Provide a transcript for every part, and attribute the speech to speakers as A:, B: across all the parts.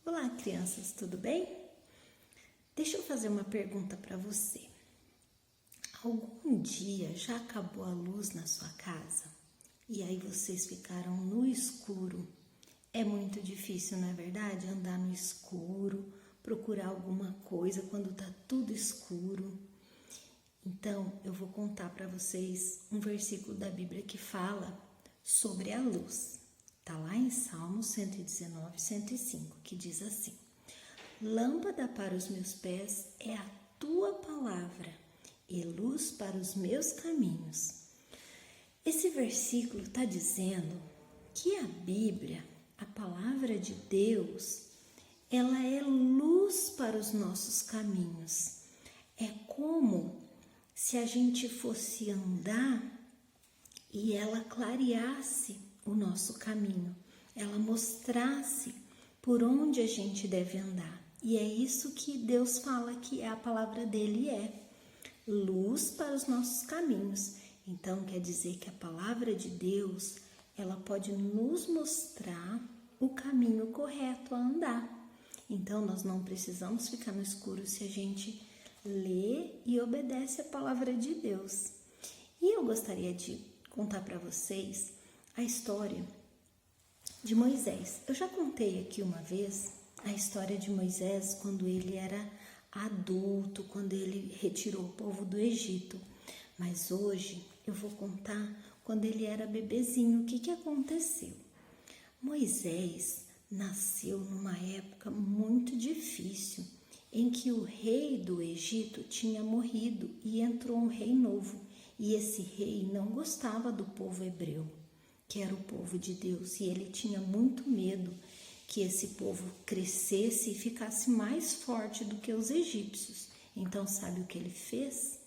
A: Olá, crianças, tudo bem? Deixa eu fazer uma pergunta para você. Algum dia já acabou a luz na sua casa e aí vocês ficaram no escuro? É muito difícil, não é verdade? Andar no escuro, procurar alguma coisa quando tá tudo escuro. Então, eu vou contar para vocês um versículo da Bíblia que fala sobre a luz. Está lá em Salmos 119, 105, que diz assim: Lâmpada para os meus pés é a tua palavra e luz para os meus caminhos. Esse versículo está dizendo que a Bíblia, a palavra de Deus, ela é luz para os nossos caminhos. É como se a gente fosse andar e ela clareasse o nosso caminho, ela mostrasse por onde a gente deve andar. E é isso que Deus fala que a palavra dele é luz para os nossos caminhos. Então quer dizer que a palavra de Deus, ela pode nos mostrar o caminho correto a andar. Então nós não precisamos ficar no escuro se a gente lê e obedece a palavra de Deus. E eu gostaria de contar para vocês a história de Moisés. Eu já contei aqui uma vez a história de Moisés quando ele era adulto, quando ele retirou o povo do Egito. Mas hoje eu vou contar quando ele era bebezinho. O que aconteceu? Moisés nasceu numa época muito difícil, em que o rei do Egito tinha morrido e entrou um rei novo. E esse rei não gostava do povo hebreu, que era o povo de Deus, e ele tinha muito medo que esse povo crescesse e ficasse mais forte do que os egípcios. Então, sabe o que ele fez?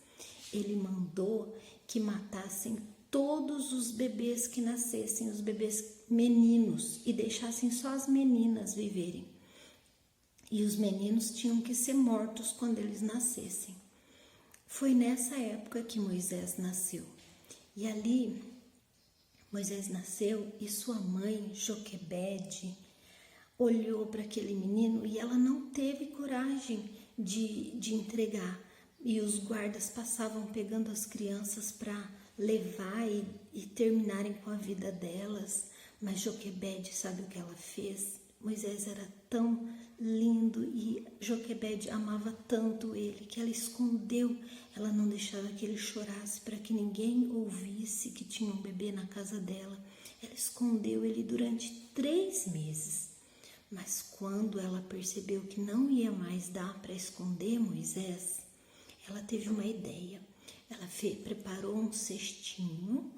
A: Ele mandou que matassem todos os bebês que nascessem, os bebês meninos, e deixassem só as meninas viverem. E os meninos tinham que ser mortos quando eles nascessem. Foi nessa época que Moisés nasceu. E ali Moisés nasceu e sua mãe, Joquebede, olhou para aquele menino e ela não teve coragem de entregar. E os guardas passavam pegando as crianças para levar e terminarem com a vida delas. Mas Joquebede, sabe o que ela fez? Moisés era tão lindo e Joquebede amava tanto ele que ela escondeu, ela não deixava que ele chorasse para que ninguém ouvisse que tinha um bebê na casa dela. Ela escondeu ele durante 3 meses. Mas quando ela percebeu que não ia mais dar para esconder Moisés, ela teve uma ideia. Ela preparou um cestinho,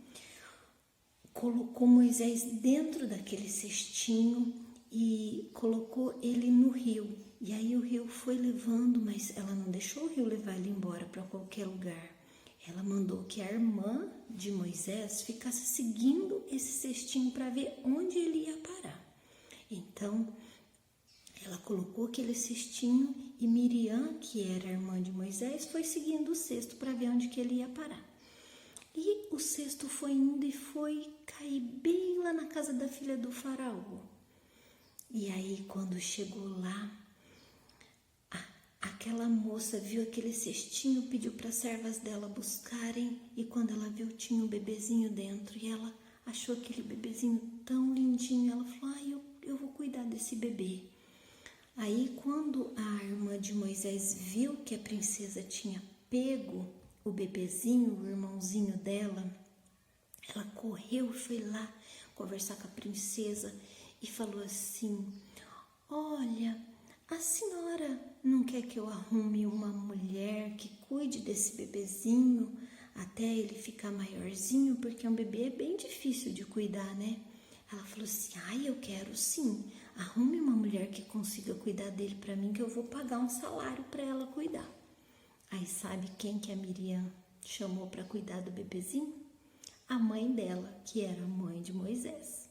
A: colocou Moisés dentro daquele cestinho e colocou ele no rio. E aí o rio foi levando, mas ela não deixou o rio levar ele embora para qualquer lugar. Ela mandou que a irmã de Moisés ficasse seguindo esse cestinho para ver onde ele ia parar. Então, ela colocou aquele cestinho e Miriam, que era a irmã de Moisés, foi seguindo o cesto para ver onde que ele ia parar. E o cesto foi indo e foi cair bem lá na casa da filha do faraó. E aí, quando chegou lá, aquela moça viu aquele cestinho, pediu para as servas dela buscarem, e quando ela viu, tinha um bebezinho dentro, e ela achou aquele bebezinho tão lindinho, ela falou, eu vou cuidar desse bebê. Aí, quando a irmã de Moisés viu que a princesa tinha pego o bebezinho, o irmãozinho dela, ela correu e foi lá conversar com a princesa e falou assim: olha, a senhora não quer que eu arrume uma mulher que cuide desse bebezinho até ele ficar maiorzinho? Porque um bebê é bem difícil de cuidar, né? Ela falou assim: eu quero sim, arrume uma mulher que consiga cuidar dele para mim, que eu vou pagar um salário para ela cuidar. Aí sabe quem que a Miriam chamou para cuidar do bebezinho? A mãe dela, que era a mãe de Moisés.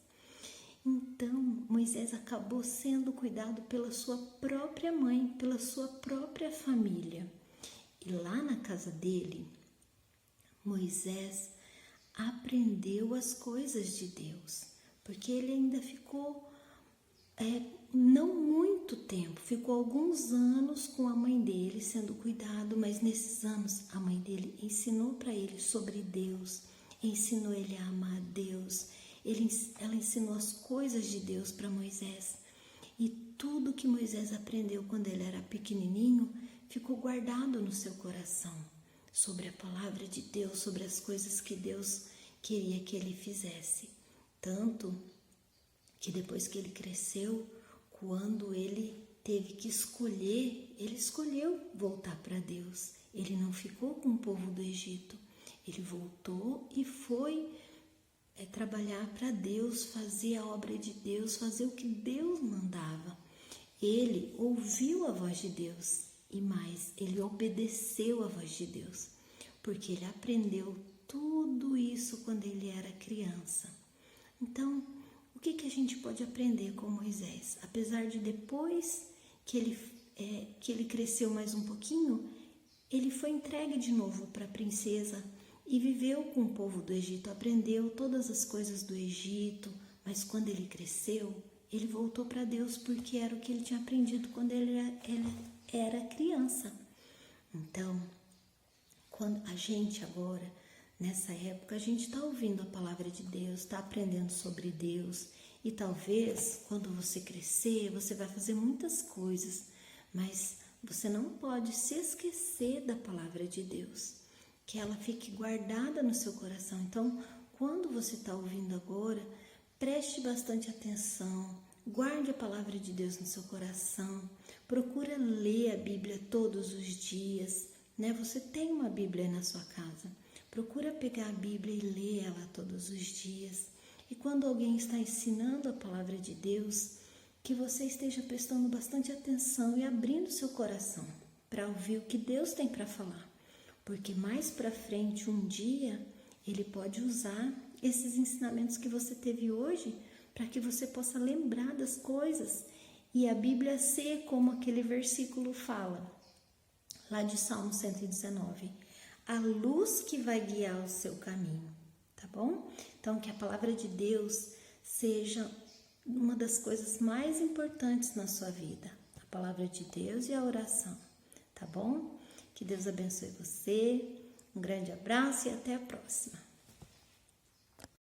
A: Então, Moisés acabou sendo cuidado pela sua própria mãe, pela sua própria família. E lá na casa dele, Moisés aprendeu as coisas de Deus, porque ele ainda ficou não muito muito tempo, ficou alguns anos com a mãe dele sendo cuidado, mas nesses anos a mãe dele ensinou para ele sobre Deus, ensinou ele a amar a Deus, ela ensinou as coisas de Deus para Moisés. E tudo que Moisés aprendeu quando ele era pequenininho ficou guardado no seu coração, sobre a palavra de Deus, sobre as coisas que Deus queria que ele fizesse. Tanto que depois que ele cresceu, quando ele teve que escolher, ele escolheu voltar para Deus. Ele não ficou com o povo do Egito. Ele voltou e foi trabalhar para Deus, fazer a obra de Deus, fazer o que Deus mandava. Ele ouviu a voz de Deus e mais, ele obedeceu a voz de Deus, porque ele aprendeu tudo isso quando ele era criança. Então, o que a gente pode aprender com Moisés? Apesar de depois que ele cresceu mais um pouquinho, ele foi entregue de novo para a princesa e viveu com o povo do Egito, aprendeu todas as coisas do Egito, mas quando ele cresceu, ele voltou para Deus porque era o que ele tinha aprendido quando ele era criança. Então, quando a gente agora, nessa época, a gente está ouvindo a palavra de Deus, está aprendendo sobre Deus, e talvez quando você crescer, você vai fazer muitas coisas, mas você não pode se esquecer da palavra de Deus, que ela fique guardada no seu coração. Então, quando você está ouvindo agora, preste bastante atenção, guarde a palavra de Deus no seu coração, procura ler a Bíblia todos os dias, né? Você tem uma Bíblia aí na sua casa, procura pegar a Bíblia e ler ela todos os dias. E quando alguém está ensinando a palavra de Deus, que você esteja prestando bastante atenção e abrindo seu coração para ouvir o que Deus tem para falar. Porque mais para frente, um dia, Ele pode usar esses ensinamentos que você teve hoje para que você possa lembrar das coisas. E a Bíblia ser como aquele versículo fala, lá de Salmo 119, a luz que vai guiar o seu caminho, tá bom? Então, que a palavra de Deus seja uma das coisas mais importantes na sua vida, a palavra de Deus e a oração, tá bom? Que Deus abençoe você, um grande abraço e até a próxima.